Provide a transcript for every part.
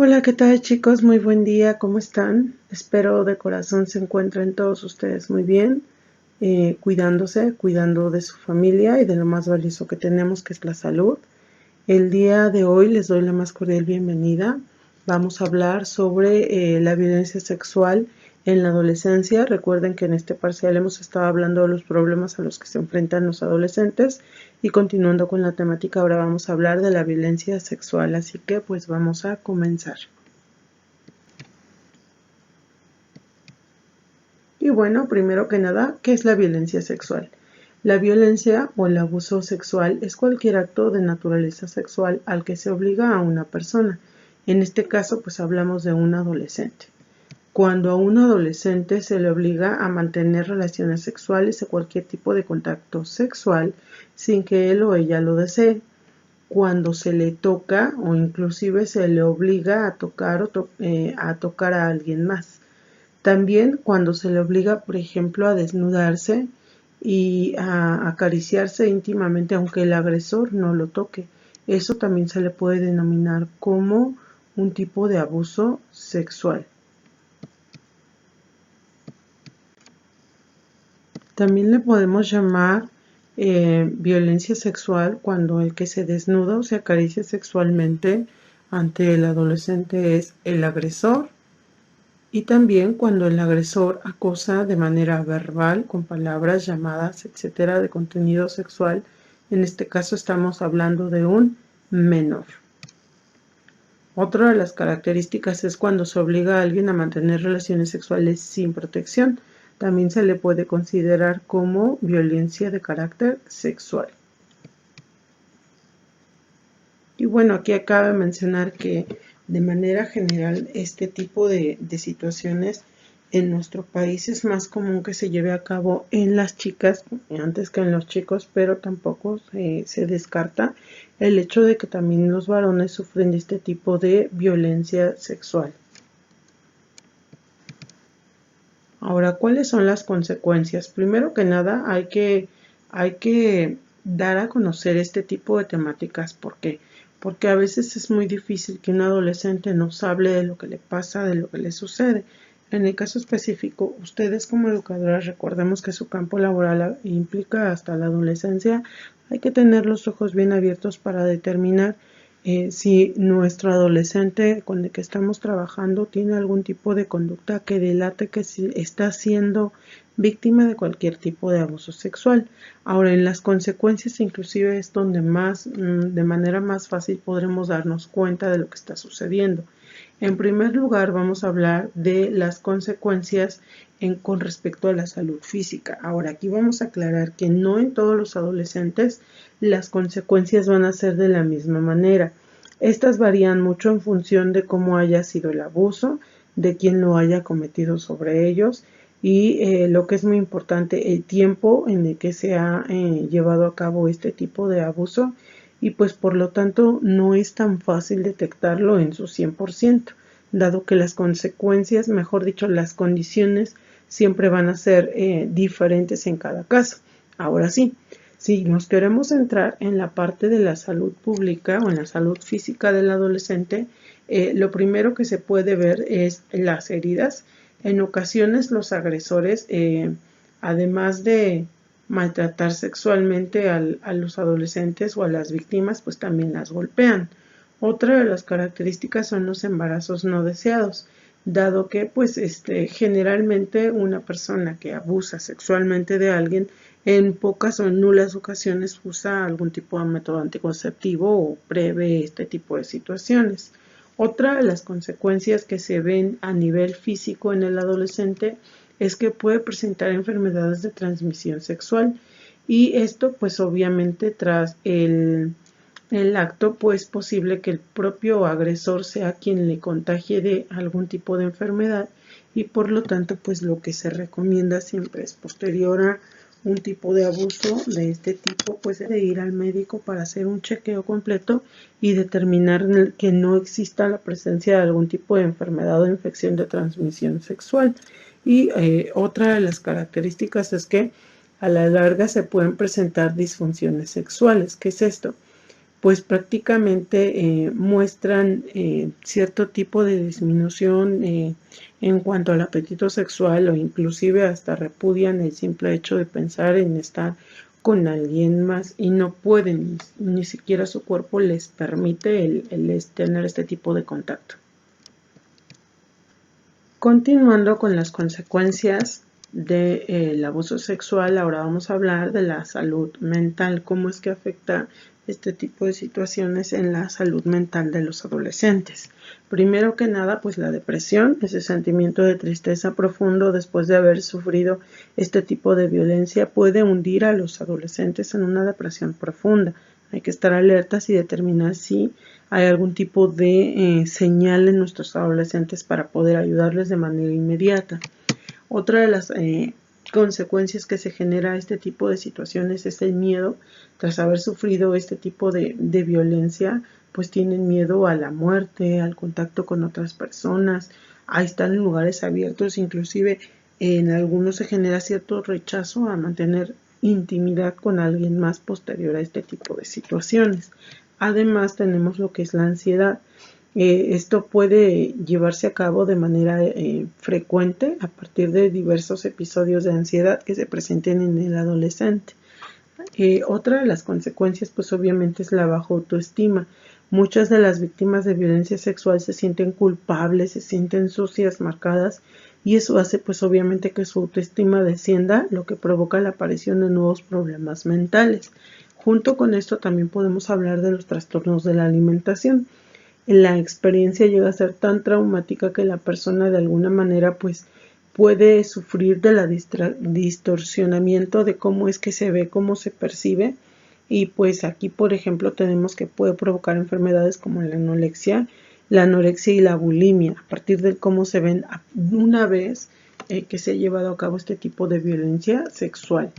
Hola, ¿qué tal chicos? Muy buen día, ¿cómo están? Espero de corazón se encuentren todos ustedes muy bien, cuidándose, cuidando de su familia y de lo más valioso que tenemos, que es la salud. El día de hoy les doy la más cordial bienvenida. Vamos a hablar sobre la violencia sexual en la adolescencia. Recuerden que en este parcial hemos estado hablando de los problemas a los que se enfrentan los adolescentes y continuando con la temática, ahora vamos a hablar de la violencia sexual. Así que pues vamos a comenzar. Y bueno, primero que nada, ¿qué es la violencia sexual? La violencia o el abuso sexual es cualquier acto de naturaleza sexual al que se obliga a una persona. En este caso, pues hablamos de un adolescente. Cuando a un adolescente se le obliga a mantener relaciones sexuales o cualquier tipo de contacto sexual sin que él o ella lo desee. Cuando se le toca o inclusive se le obliga a tocar a tocar a alguien más. También cuando se le obliga, por ejemplo, a desnudarse y a acariciarse íntimamente aunque el agresor no lo toque. Eso también se le puede denominar como un tipo de abuso sexual. También le podemos llamar violencia sexual cuando el que se desnuda o se acaricia sexualmente ante el adolescente es el agresor. Y también cuando el agresor acosa de manera verbal, con palabras, llamadas, etcétera, de contenido sexual. En este caso estamos hablando de un menor. Otra de las características es cuando se obliga a alguien a mantener relaciones sexuales sin protección. También se le puede considerar como violencia de carácter sexual. Y bueno, aquí cabe mencionar que de manera general este tipo de situaciones en nuestro país es más común que se lleve a cabo en las chicas antes que en los chicos, pero tampoco se descarta el hecho de que también los varones sufren de este tipo de violencia sexual. Ahora, ¿cuáles son las consecuencias? Primero que nada, hay que dar a conocer este tipo de temáticas. ¿Por qué? Porque a veces es muy difícil que un adolescente nos hable de lo que le pasa, de lo que le sucede. En el caso específico, ustedes como educadoras, recordemos que su campo laboral implica hasta la adolescencia. Hay que tener los ojos bien abiertos para determinar si nuestro adolescente con el que estamos trabajando tiene algún tipo de conducta que delate que está siendo víctima de cualquier tipo de abuso sexual. Ahora, en las consecuencias inclusive es donde de manera más fácil podremos darnos cuenta de lo que está sucediendo. En primer lugar, vamos a hablar de las consecuencias con respecto a la salud física. Ahora, aquí vamos a aclarar que no en todos los adolescentes las consecuencias van a ser de la misma manera. Estas varían mucho en función de cómo haya sido el abuso, de quién lo haya cometido sobre ellos y lo que es muy importante, el tiempo en el que se ha llevado a cabo este tipo de abuso y pues por lo tanto no es tan fácil detectarlo en su 100%, dado que las consecuencias, mejor dicho, las condiciones siempre van a ser diferentes en cada caso. Ahora sí, si nos queremos centrar en la parte de la salud pública o en la salud física del adolescente, lo primero que se puede ver es las heridas. En ocasiones los agresores, además de maltratar sexualmente a los adolescentes o a las víctimas, pues también las golpean. Otra de las características son los embarazos no deseados, dado que pues generalmente una persona que abusa sexualmente de alguien en pocas o nulas ocasiones usa algún tipo de método anticonceptivo o prevé este tipo de situaciones. Otra de las consecuencias que se ven a nivel físico en el adolescente es que puede presentar enfermedades de transmisión sexual y esto pues obviamente tras el acto pues posible que el propio agresor sea quien le contagie de algún tipo de enfermedad y por lo tanto pues lo que se recomienda siempre es posterior a un tipo de abuso de este tipo pues de ir al médico para hacer un chequeo completo y determinar que no exista la presencia de algún tipo de enfermedad o infección de transmisión sexual. Y otra de las características es que a la larga se pueden presentar disfunciones sexuales. ¿Qué es esto? pues prácticamente muestran cierto tipo de disminución en cuanto al apetito sexual, o inclusive hasta repudian el simple hecho de pensar en estar con alguien más y no pueden, ni siquiera su cuerpo les permite el tener este tipo de contacto. Continuando con las consecuencias del abuso sexual, ahora vamos a hablar de la salud mental, cómo es que afecta este tipo de situaciones en la salud mental de los adolescentes. Primero que nada, pues la depresión, ese sentimiento de tristeza profundo después de haber sufrido este tipo de violencia, puede hundir a los adolescentes en una depresión profunda. Hay que estar alertas y determinar si hay algún tipo de señal en nuestros adolescentes para poder ayudarles de manera inmediata. Otra de las consecuencias que se genera este tipo de situaciones es el miedo. Tras haber sufrido este tipo de violencia, pues tienen miedo a la muerte, al contacto con otras personas, a estar en lugares abiertos, inclusive en algunos se genera cierto rechazo a mantener intimidad con alguien más posterior a este tipo de situaciones. Además tenemos lo que es la ansiedad. Esto puede llevarse a cabo de manera frecuente a partir de diversos episodios de ansiedad que se presenten en el adolescente. Otra de las consecuencias pues obviamente es la baja autoestima. Muchas de las víctimas de violencia sexual se sienten culpables, se sienten sucias, marcadas, y eso hace pues obviamente que su autoestima descienda, lo que provoca la aparición de nuevos problemas mentales. Junto con esto también podemos hablar de los trastornos de la alimentación. La experiencia llega a ser tan traumática que la persona de alguna manera pues puede sufrir de la distorsionamiento de cómo es que se ve, cómo se percibe, y pues aquí por ejemplo tenemos que puede provocar enfermedades como la anorexia y la bulimia a partir de cómo se ven una vez que se ha llevado a cabo este tipo de violencia sexual.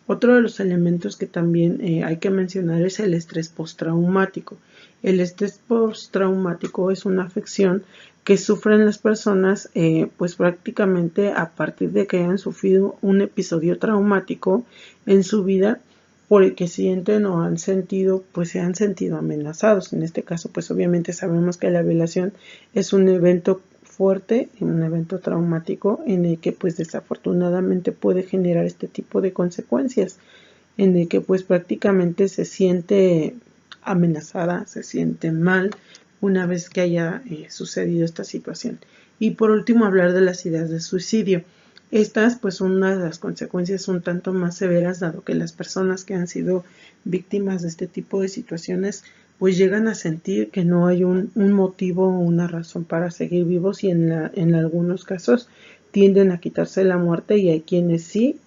Otro de los elementos que también hay que mencionar es el estrés postraumático. El estrés postraumático es una afección que sufren las personas pues prácticamente a partir de que hayan sufrido un episodio traumático en su vida, por el que sienten o han sentido, pues se han sentido amenazados. En este caso, pues obviamente sabemos que la violación es un evento fuerte, un evento traumático en el que pues desafortunadamente puede generar este tipo de consecuencias, en el que pues prácticamente se siente amenazada, se siente mal una vez que haya sucedido esta situación. Y por último, hablar de las ideas de suicidio. Estas pues son una de las consecuencias un tanto más severas, dado que las personas que han sido víctimas de este tipo de situaciones pues llegan a sentir que no hay un motivo o una razón para seguir vivos, y en algunos casos tienden a quitarse la muerte, y hay quienes sí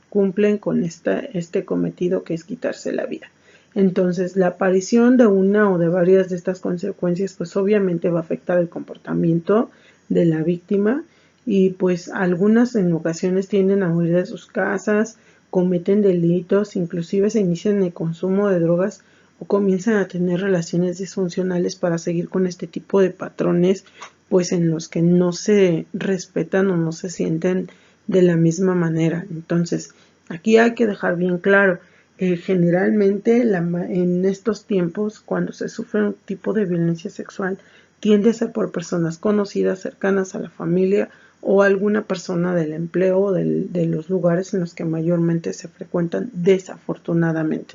cumplen con este cometido, que es quitarse la vida. Entonces, la aparición de una o de varias de estas consecuencias pues obviamente va a afectar el comportamiento de la víctima, y pues algunas en ocasiones tienden a huir de sus casas, cometen delitos, inclusive se inician el consumo de drogas o comienzan a tener relaciones disfuncionales para seguir con este tipo de patrones pues en los que no se respetan o no se sienten de la misma manera. Entonces, aquí hay que dejar bien claro, generalmente en estos tiempos, cuando se sufre un tipo de violencia sexual, tiende a ser por personas conocidas, cercanas a la familia, o alguna persona del empleo o de los lugares en los que mayormente se frecuentan, desafortunadamente.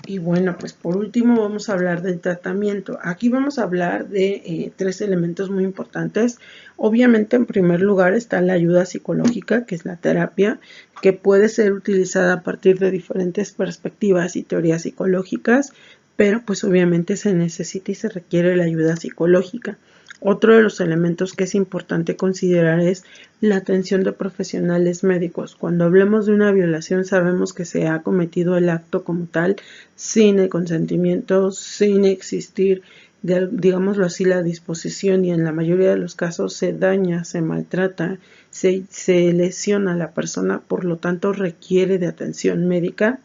Y bueno, pues por último vamos a hablar del tratamiento. Aquí vamos a hablar de tres elementos muy importantes. Obviamente, en primer lugar está la ayuda psicológica, que es la terapia, que puede ser utilizada a partir de diferentes perspectivas y teorías psicológicas, pero pues obviamente se necesita y se requiere la ayuda psicológica. Otro de los elementos que es importante considerar es la atención de profesionales médicos. Cuando hablemos de una violación, sabemos que se ha cometido el acto como tal sin el consentimiento, sin existir, digámoslo así, la disposición, y en la mayoría de los casos se daña, se maltrata, se lesiona a la persona, por lo tanto requiere de atención médica.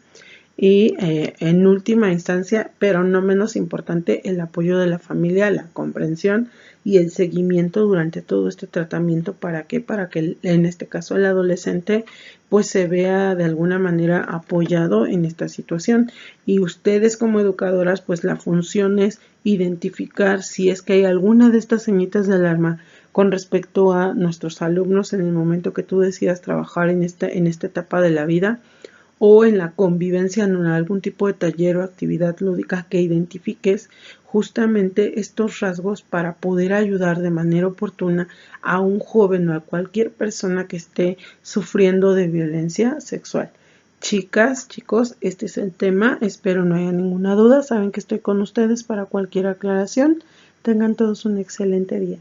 y en última instancia, pero no menos importante, el apoyo de la familia, la comprensión y el seguimiento durante todo este tratamiento. ¿Para qué? Para que en este caso el adolescente pues se vea de alguna manera apoyado en esta situación, y ustedes como educadoras pues la función es identificar si es que hay alguna de estas señitas de alarma con respecto a nuestros alumnos en el momento que tú decidas trabajar en esta etapa de la vida, o en la convivencia en algún tipo de taller o actividad lúdica, que identifiques justamente estos rasgos para poder ayudar de manera oportuna a un joven o a cualquier persona que esté sufriendo de violencia sexual. Chicas, chicos, este es el tema. Espero no haya ninguna duda. Saben que estoy con ustedes para cualquier aclaración. Tengan todos un excelente día.